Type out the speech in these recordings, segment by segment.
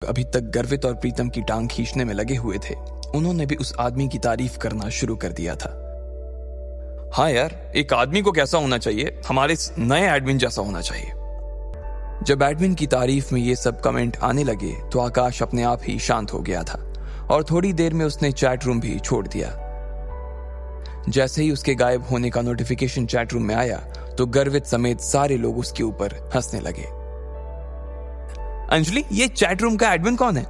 अभी तक गर्वित और प्रीतम की टांग खींचने में लगे हुए थे, उन्होंने भी उस आदमी की तारीफ करना शुरू कर दिया था। हाँ यार, एक आदमी को कैसा होना चाहिए, हमारे नए एडमिन जैसा होना चाहिए। जब एडमिन की तारीफ में ये सब कमेंट आने लगे तो आकाश अपने आप ही शांत हो गया था और थोड़ी देर में उसने चैट रूम भी छोड़ दिया। जैसे ही उसके गायब होने का नोटिफिकेशन चैट रूम में आया तो गर्वित समेत सारे लोग उसके ऊपर हंसने लगे। अंजलि, ये चैट रूम का एडमिन कौन है?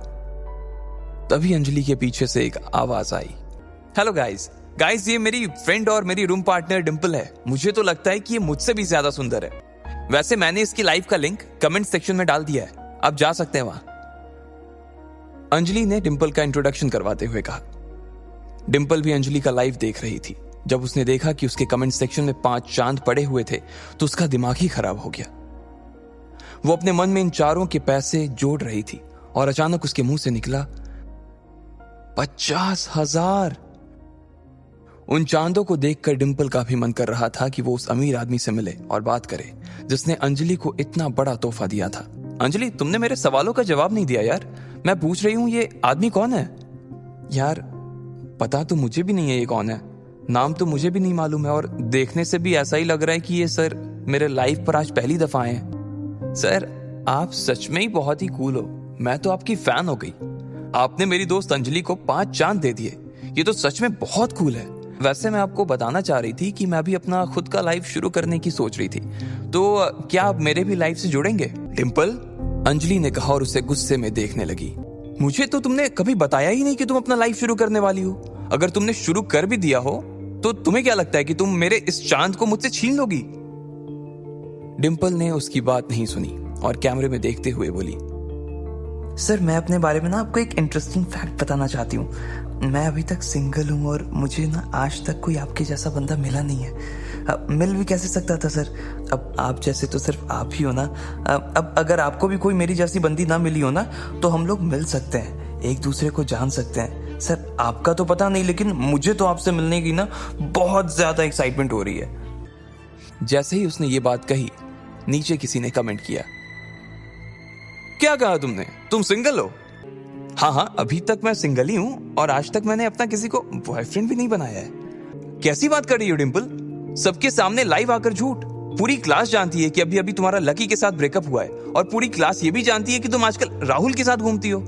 तभी अंजलि के पीछे से एक आवाज आई। हेलो गाइस, ये मेरी फ्रेंड और मेरी रूम पार्टनर डिंपल है। मुझे तो लगता है कि ये मुझसे भी ज्यादा सुंदर है। वैसे मैंने इसकी लाइव का लिंक कमेंट सेक्शन में डाल दिया है, आप जा सकते हैं वहां। अंजलि ने डिंपल का इंट्रोडक्शन करवाते हुए कहा। डिंपल भी अंजलि का लाइव देख रही थी। जब उसने देखा कि उसके कमेंट सेक्शन में 5 चांद पड़े हुए थे तो उसका दिमाग ही खराब हो गया। वो अपने मन में इन चारों के पैसे जोड़ रही थी और अचानक उसके मुंह से निकला 50,000। उन चांदों को देखकर डिंपल का भी मन कर रहा था कि वो उस अमीर आदमी से मिले और बात करे जिसने अंजलि को इतना बड़ा तोहफा दिया था। अंजलि, तुमने मेरे सवालों का जवाब नहीं दिया यार। मैं पूछ रही हूं ये आदमी कौन है? यार पता तो मुझे भी नहीं है ये कौन है, नाम तो मुझे भी नहीं मालूम है और देखने से भी ऐसा ही लग रहा है कि ये सर मेरे लाइफ पर आज पहली दफा आए हैं। सर आप सच में ही बहुत ही कूल हो, मैं तो आपकी फैन हो गई। आपने मेरी दोस्त अंजलि को 5 चांद दे दिए, ये तो सच में बहुत कूल है। वैसे मैं आपको बताना चाह रही थी कि मैं भी अपना खुद का लाइफ शुरू करने की सोच रही थी, तो क्या आप मेरे भी लाइफ से जुड़ेंगे? डिंपल, अंजलि ने कहा और उसे गुस्से में देखने लगी। मुझे तो तुमने कभी बताया ही नहीं कि तुम अपना लाइफ शुरू करने वाली हो। अगर तुमने शुरू कर भी दिया हो तो तुम्हें क्या लगता है कि तुम मेरे इस चांद को मुझसे छीन लोगी? डिंपल ने उसकी बात नहीं सुनी और कैमरे में देखते हुए बोली, सर मैं अपने बारे में ना आपको एक इंटरेस्टिंग फैक्ट बताना चाहती हूँ। मैं अभी तक सिंगल हूँ और मुझे ना आज तक कोई आपके जैसा बंदा मिला नहीं है। मिल भी कैसे सकता था सर? अब आप जैसे तो सिर्फ आप ही हो ना। अब अगर आपको भी कोई मेरी जैसी बंदी ना मिली हो ना तो हम लोग मिल सकते हैं, एक दूसरे को जान सकते हैं। सर आपका तो पता नहीं, लेकिन मुझे तो आपसे मिलने की ना बहुत ज्यादा एक्साइटमेंट हो रही है। जैसे ही उसने ये बात कही नीचे किसी ने कमेंट किया, क्या कहा तुमने, तुम सिंगल हो? हाँ, अभी तक मैं सिंगल ही हूं और आज तक मैंने अपना किसी को बॉयफ्रेंड भी नहीं बनाया है। कैसी बात कर रही हो डिंपल? सबके सामने लाइव आकर झूठ। पूरी क्लास जानती है कि अभी अभी तुम्हारा लकी के साथ ब्रेकअप हुआ है और पूरी क्लास ये भी जानती है कि तुम आजकल राहुल के साथ घूमती हो।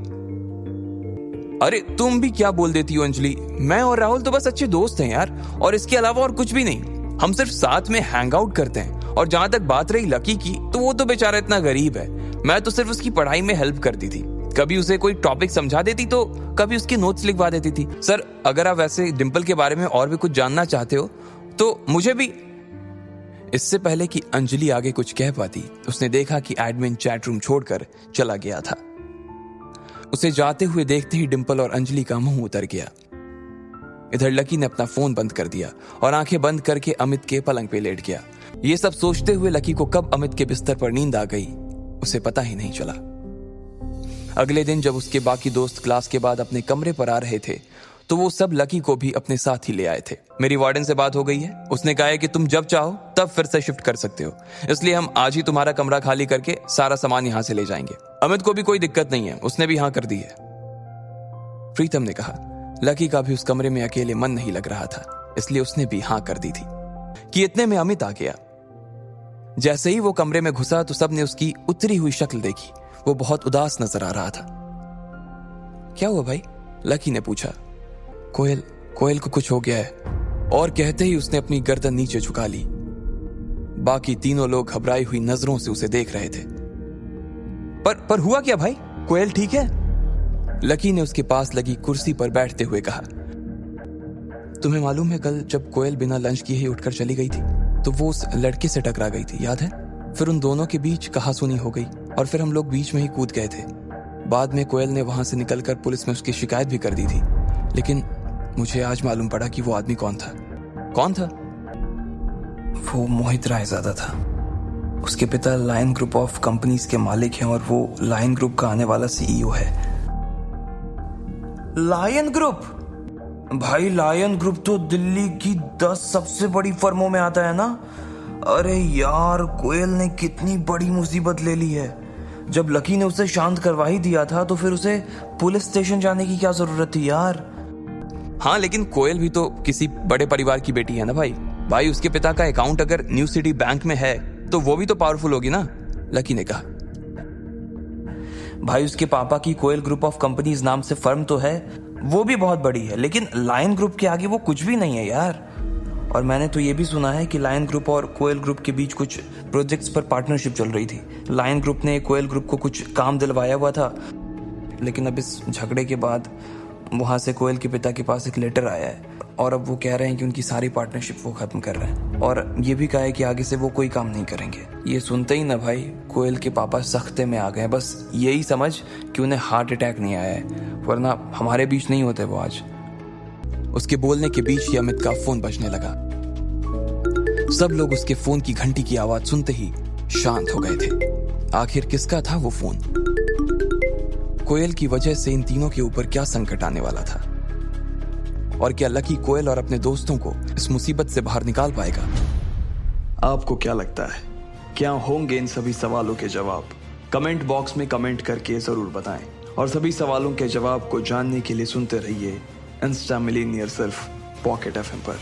अरे तुम भी क्या बोल देती हो अंजलि, मैं और राहुल तो बस अच्छे दोस्त हैं यार, और इसके अलावा और कुछ भी नहीं। हम सिर्फ साथ में हैंग आउट करते हैं। और जहां तक बात रही लकी की, तो वो तो बेचारा इतना गरीब है, मैं तो सिर्फ उसकी पढ़ाई में हेल्प करती थी। कभी उसे कोई टॉपिक समझा देती तो कभी उसके नोट्स लिखवा देती थी। सर अगर आप वैसे डिंपल के बारे में और भी कुछ जानना चाहते हो तो मुझे भी। इससे पहले कि अंजलि आगे कुछ कह पाती, उसने देखा कि एडमिन चैट रूम छोड़कर चला गया था। उसे जाते हुए देखते ही डिंपल और अंजलि का मुंह उतर गया। इधर लकी ने अपना फोन बंद कर दिया और आंखें बंद करके अमित के पलंग पे लेट गया। ये सब सोचते हुए लकी को कब अमित के बिस्तर पर नींद आ गई उसे पता ही नहीं चला। अगले दिन जब उसके बाकी दोस्त क्लास के बाद अपने कमरे पर आ रहे थे तो वो सब लकी को भी अपने साथ ही ले आए थे। मेरी वार्डन से बात हो गई है, उसने कहा है कि तुम जब चाहो तब फिर से शिफ्ट कर सकते हो, इसलिए हम आज ही तुम्हारा कमरा खाली करके सारा सामान यहाँ से ले जाएंगे। अमित को भी कोई दिक्कत नहीं है, उसने भी हाँ कर दी है। प्रीतम ने कहा। लकी का भी उस कमरे में अकेले मन नहीं लग रहा था, इसलिए उसने भी हाँ कर दी थी कि इतने में अमित आ गया। जैसे ही वो कमरे में घुसा तो सबने उसकी उतरी हुई शक्ल देखी। वो बहुत उदास नजर आ रहा था। क्या हुआ भाई? लकी ने पूछा। कोयल को कुछ हो गया है, और कहते ही उसने अपनी गर्दन नीचे झुका ली। बाकी तीनों लोग घबराई हुई नजरों से उसे देख रहे थे। पर हुआ क्या भाई? कोयल ठीक है? लकी ने उसके पास लगी कुर्सी पर बैठते हुए कहा। तुम्हें मालूम है कल जब कोयल बिना लंच किए ही उठकर चली गई थी तो वो उस लड़के से टकरा गई थी, याद है? फिर उन दोनों के बीच कहासुनी हो गई और फिर हम लोग बीच में ही कूद गए थे। बाद में कोयल ने वहां से निकलकर पुलिस में उसकी शिकायत भी कर दी थी, लेकिन मुझे आज मालूम पड़ा कि वो आदमी कौन था। कौन था? वो मोहित रायजादा था। उसके पिता लायन ग्रुप ऑफ कंपनीज के मालिक हैं और वो लायन ग्रुप का आने वाला सीईओ है। Lion Group? भाई लायन ग्रुप तो दिल्ली की 10 सबसे बड़ी फर्मों में आता है ना। अरे यार, कोयल ने कितनी बड़ी मुसीबत ले ली है। जब लकी ने उसे शांत करवा ही दिया था तो फिर उसे पुलिस स्टेशन जाने की क्या जरूरत थी यार? हाँ, लेकिन कोयल भी तो किसी बड़े परिवार की बेटी है ना भाई उसके पिता का अकाउंट अगर न्यू सिटी बैंक में है तो वो भी तो पावरफुल होगी ना, लकी ने कहा। भाई उसके पापा की कोयल ग्रुप ऑफ कंपनीज नाम से फर्म तो है, वो भी बहुत बड़ी है, लेकिन लायन ग्रुप के आगे वो कुछ भी नहीं है यार। और मैंने तो ये भी सुना है कि लायन ग्रुप और कोयल ग्रुप के बीच कुछ प्रोजेक्ट्स पर पार्टनरशिप चल रही थी। लायन ग्रुप ने कोयल ग्रुप को कुछ काम दिलवाया हुआ था, लेकिन अब इस झगड़े के बाद वहां से कोयल के पिता के पास एक लेटर आया है और अब वो कह रहे हैं कि उनकी सारी पार्टनरशिप वो खत्म कर रहे हैं और ये भी कहा है कि आगे से वो कोई काम नहीं करेंगे। ये सुनते ही ना भाई कोयल के पापा सख्ते में आ गए। बस यही समझ कि उन्हें हार्ट अटैक नहीं आया है, वरना हमारे बीच नहीं होते वो आज। उसके बोलने के बीच ही अमित का फोन बजने लगा। सब लोग उसके फोन की घंटी की आवाज सुनते ही शांत हो गए थे। आखिर किसका था वो फोन? कोयल की वजह से इन तीनों के ऊपर क्या संकट आने वाला था और क्या लकी कोयल और अपने दोस्तों को इस मुसीबत से बाहर निकाल पाएगा? आपको क्या लगता है, क्या होंगे इन सभी सवालों के जवाब? कमेंट बॉक्स में कमेंट करके जरूर बताएं और सभी सवालों के जवाब को जानने के लिए सुनते रहिए इंस्टा मिलीनियर सिर्फ पॉकेट एफएम पर।